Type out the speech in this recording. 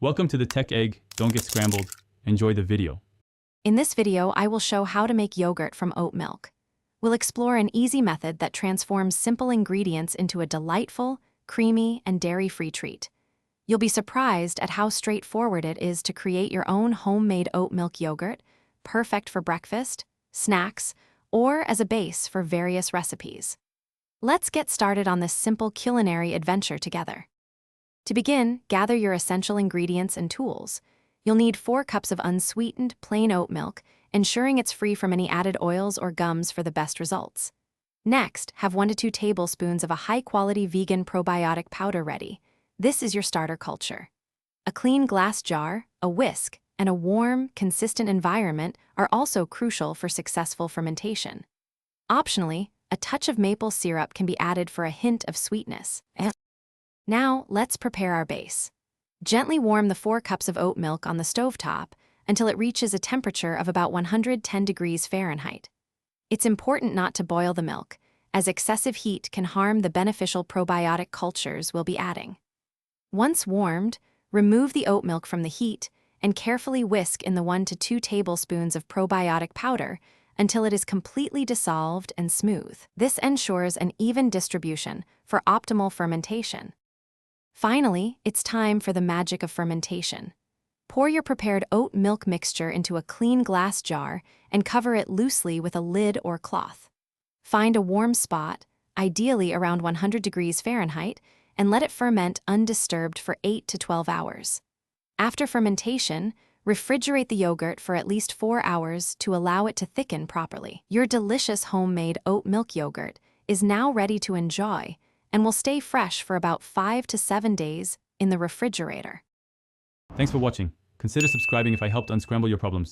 Welcome to the Tech Egg. Don't get scrambled. Enjoy the video. In this video, I will show how to make yogurt from oat milk. We'll explore an easy method that transforms simple ingredients into a delightful, creamy, and dairy-free treat. You'll be surprised at how straightforward it is to create your own homemade oat milk yogurt, perfect for breakfast, snacks, or as a base for various recipes. Let's get started on this simple culinary adventure together. To begin, gather your essential ingredients and tools. You'll need 4 cups of unsweetened, plain oat milk, ensuring it's free from any added oils or gums for the best results. Next, have 1 to 2 tablespoons of a high-quality vegan probiotic powder ready. This is your starter culture. A clean glass jar, a whisk, and a warm, consistent environment are also crucial for successful fermentation. Optionally, a touch of maple syrup can be added for a hint of sweetness. Now, let's prepare our base. Gently warm the 4 cups of oat milk on the stovetop until it reaches a temperature of about 110 degrees Fahrenheit. It's important not to boil the milk, as excessive heat can harm the beneficial probiotic cultures we'll be adding. Once warmed, remove the oat milk from the heat and carefully whisk in the 1 to 2 tablespoons of probiotic powder until it is completely dissolved and smooth. This ensures an even distribution for optimal fermentation. Finally, it's time for the magic of fermentation. Pour your prepared oat milk mixture into a clean glass jar and cover it loosely with a lid or cloth. Find a warm spot, ideally around 100 degrees Fahrenheit, and let it ferment undisturbed for 8 to 12 hours. After fermentation, refrigerate the yogurt for at least 4 hours to allow it to thicken properly. Your delicious homemade oat milk yogurt is now ready to enjoy and will stay fresh for about 5 to 7 days in the refrigerator. Thanks for watching. Consider subscribing if I helped unscramble your problems.